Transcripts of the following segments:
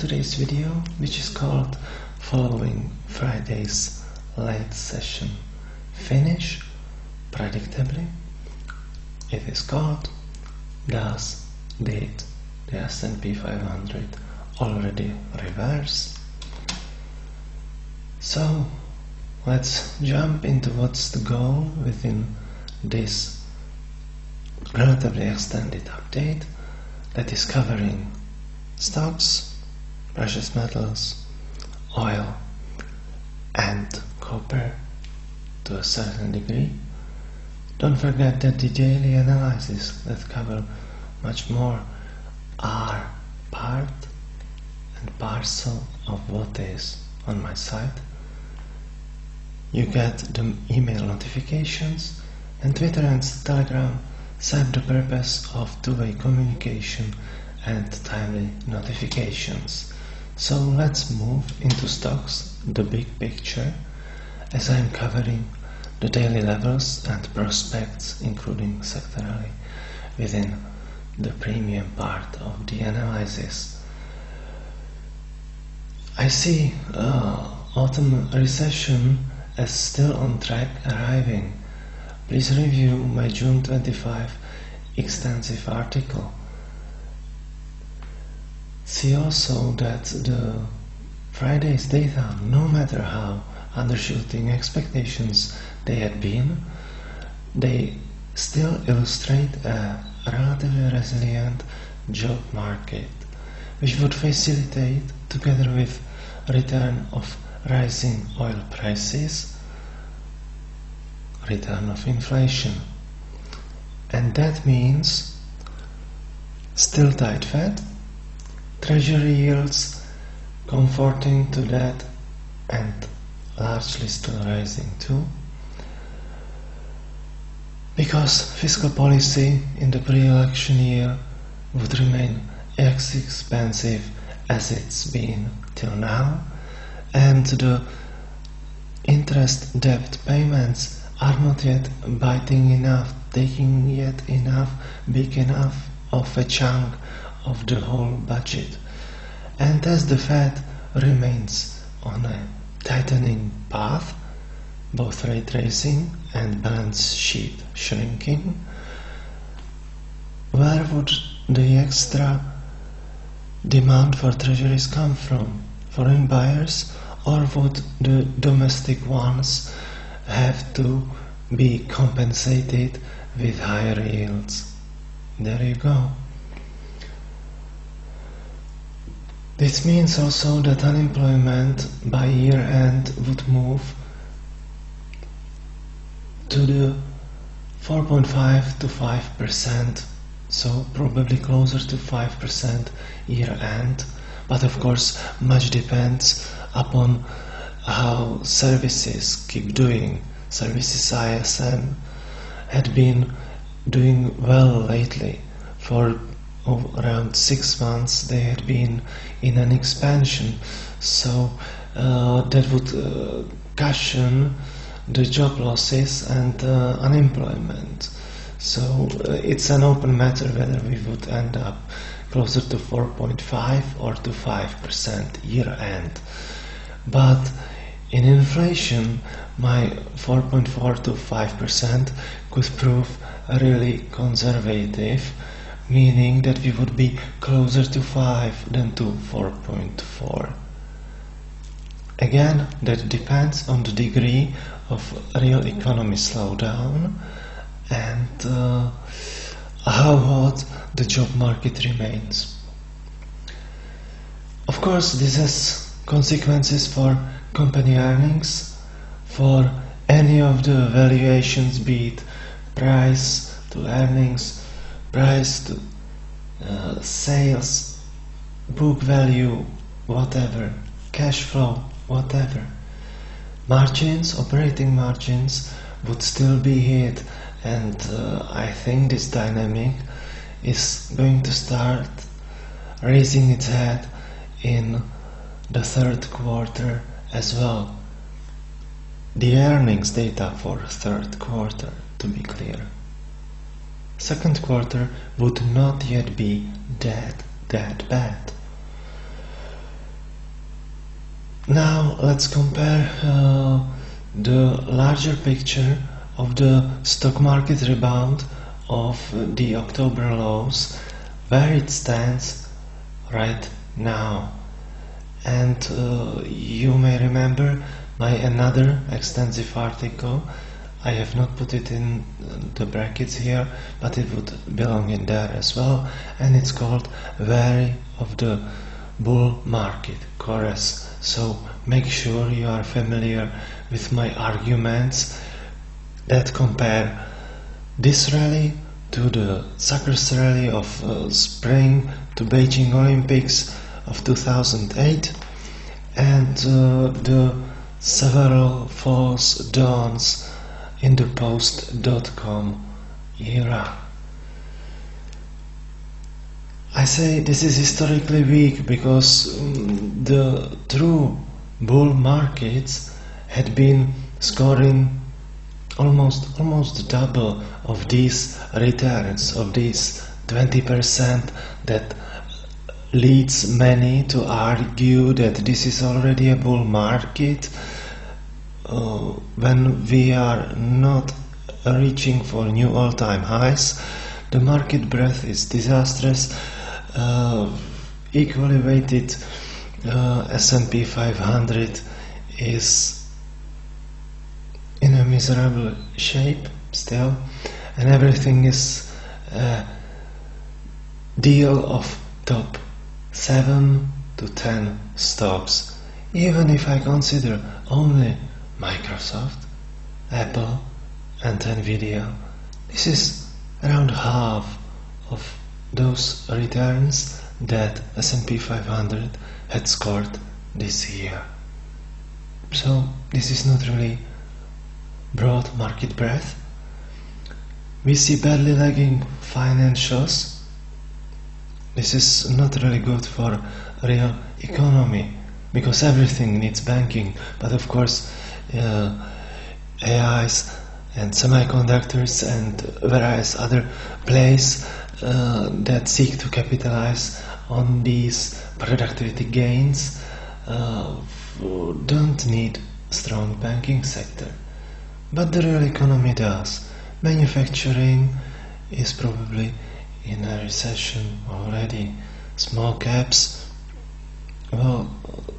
today's video, which is called Following Friday's Late Session Finish Predictably. It is called Did the S&P 500 already reverse? So let's jump into what's the goal within this relatively extended update that is covering stocks, precious metals, oil and copper to a certain degree. Don't forget that the daily analysis that cover much more are part and parcel of what is on my site. You get the email notifications, and Twitter and Telegram serve the purpose of two-way communication and timely notifications. So let's move into stocks, the big picture, as I'm covering the daily levels and prospects, including sectorally, within the premium part of the analysis. I see autumn recession as still on track arriving. Please review my June 25 extensive article. See also that the Friday's data, no matter how undershooting expectations they had been, they still illustrate a relatively resilient job market, which would facilitate, together with return of rising oil prices, return of inflation. And that means still tight Fed, Treasury yields comforting to that and largely still rising too, because fiscal policy in the pre-election year would remain as expensive as it's been till now, and the interest debt payments are not yet biting enough, taking yet enough, big enough of a chunk of the whole budget. And as the Fed remains on a tightening path, both rate raising and balance sheet shrinking, where would the extra demand for treasuries come from? Foreign buyers, or would the domestic ones have to be compensated with higher yields? There you go. This means also that unemployment by year end would move to the 4.5 to 5%, so probably closer to 5% year end. But of course, much depends upon how services keep doing. Services ISM had been doing well lately. For around 6 months they had been in an expansion, so that would cushion the job losses and unemployment. So it's an open matter whether we would end up closer to 4.5 or to 5% year end. But in inflation, my 4.4 to 5% could prove really conservative, meaning that we would be closer to 5 than to 4.4. Again, that depends on the degree of real economy slowdown and how hot the job market remains. Of course, this has consequences for company earnings, for any of the valuations, be it price to earnings, price to sales, book value, whatever, cash flow, whatever. Margins, operating margins would still be hit, and I think this dynamic is going to start raising its head in the third quarter as well. The earnings data for third quarter, to be clear. Second quarter would not yet be that bad. Now let's compare the larger picture of the stock market rebound of the October lows, where it stands right now. And you may remember my another extensive article. I have not put it in the brackets here, but it would belong in there as well, and it's called Vary of the Bull Market Chorus. So make sure you are familiar with my arguments that compare this rally to the suckers rally of spring to Beijing Olympics of 2008 and the several false dawns in the post-dot-com era. I say this is historically weak because the true bull markets had been scoring almost double of these returns, of these 20% that leads many to argue that this is already a bull market when we are not reaching for new all-time highs. The market breadth is disastrous. Equally weighted S&P 500 is in a miserable shape still, and everything is a deal of top 7 to 10 stocks. Even if I consider only Microsoft, Apple and Nvidia, this is around half of those returns that S&P 500 had scored this year. So this is not really broad market breadth. We see badly lagging financials. This is not really good for real economy because everything needs banking, but of course AIs and semiconductors and various other plays that seek to capitalize on these productivity gains don't need strong banking sector, but the real economy does. Manufacturing is probably in a recession already. Small caps, well,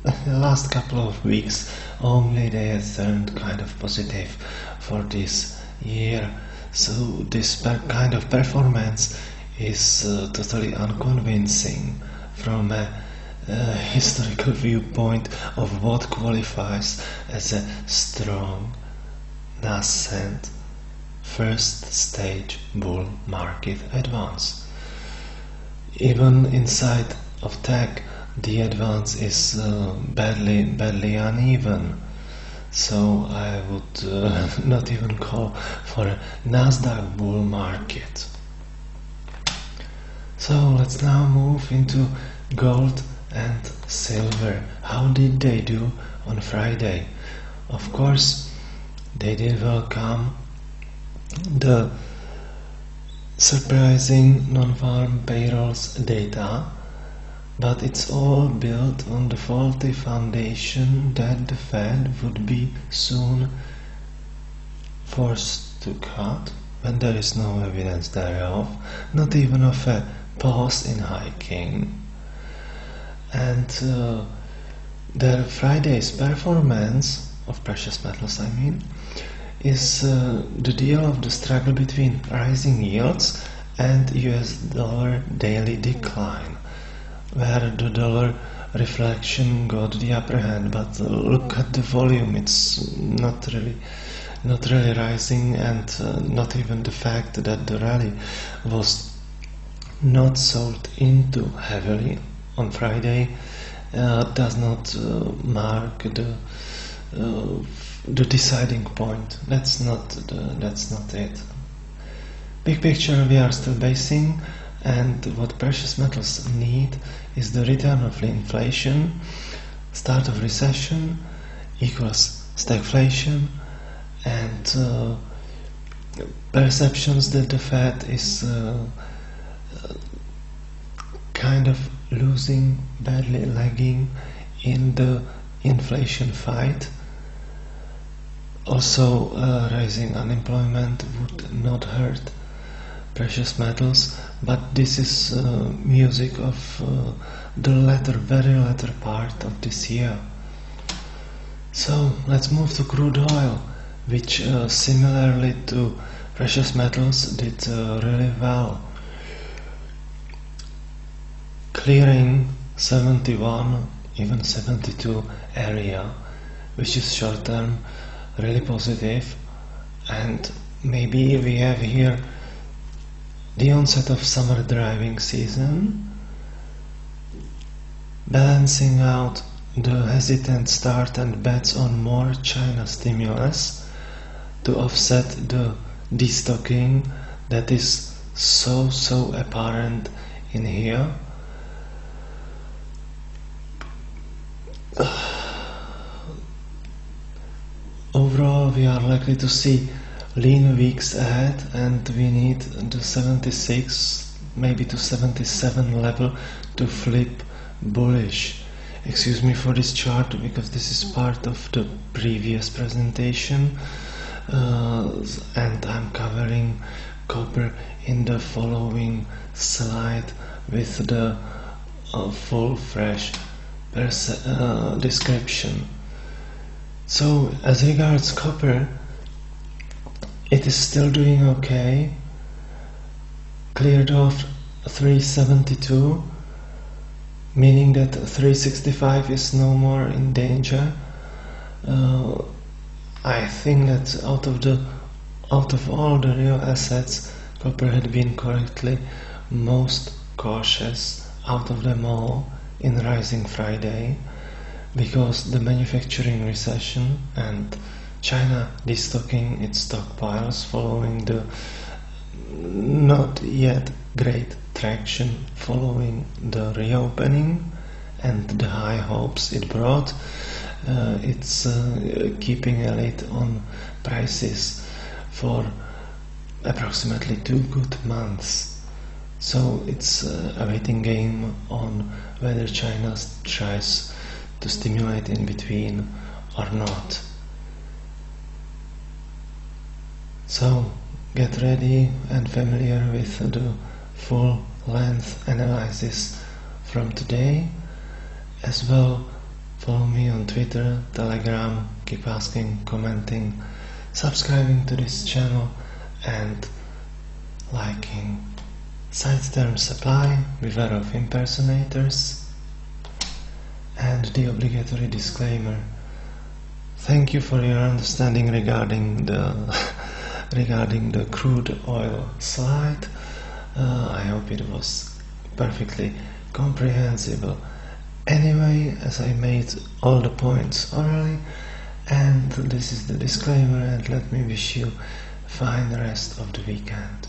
the last couple of weeks only they have turned kind of positive for this year, so this kind of performance is totally unconvincing from a historical viewpoint of what qualifies as a strong, nascent first stage bull market advance. Even inside of tech, the advance is badly uneven. So I would not even call for a Nasdaq bull market. So let's now move into gold and silver. How did they do on Friday? Of course, they did welcome the surprising non-farm payrolls data, but it's all built on the faulty foundation that the Fed would be soon forced to cut when there is no evidence thereof, not even of a pause in hiking. And the Friday's performance of precious metals, is the deal of the struggle between rising yields and US dollar daily decline, where the dollar reflection got the upper hand, but look at the volume, it's not really rising, and not even the fact that the rally was not sold into heavily on Friday does not mark the deciding point. That's not it. Big picture, we are still basing, and what precious metals need is the return of inflation. Start of recession equals stagflation, and perceptions that the Fed is kind of losing, badly lagging in the inflation fight. Also, rising unemployment would not hurt precious metals, but this is music of the very latter part of this year. So let's move to crude oil, which similarly to precious metals did really well, clearing 71, even 72 area, which is short term really positive. And maybe we have here the onset of summer driving season, balancing out the hesitant start and bets on more China stimulus to offset the destocking that is so apparent in here. Overall, we are likely to see lean weeks ahead, and we need the 76, maybe to 77 level to flip bullish. Excuse me for this chart, because this is part of the previous presentation, and I'm covering copper in the following slide with the full fresh description. So as regards copper, it is still doing okay, cleared off 372, meaning that 365 is no more in danger. I think that out of all the real assets, copper had been correctly most cautious out of them all in Rising Friday, because the manufacturing recession and China destocking its stockpiles following the not yet great traction following the reopening and the high hopes it brought, it's keeping a lid on prices for approximately 2 good months. So it's a waiting game on whether China tries to stimulate in between or not. So get ready and familiar with the full length analysis from today. As well, follow me on Twitter, Telegram, keep asking, commenting, subscribing to this channel and liking. Side term supply, beware of impersonators, and the obligatory disclaimer. Thank you for your understanding regarding the crude oil slide. I hope it was perfectly comprehensible. Anyway, as I made all the points orally, and this is the disclaimer, and let me wish you a fine rest of the weekend.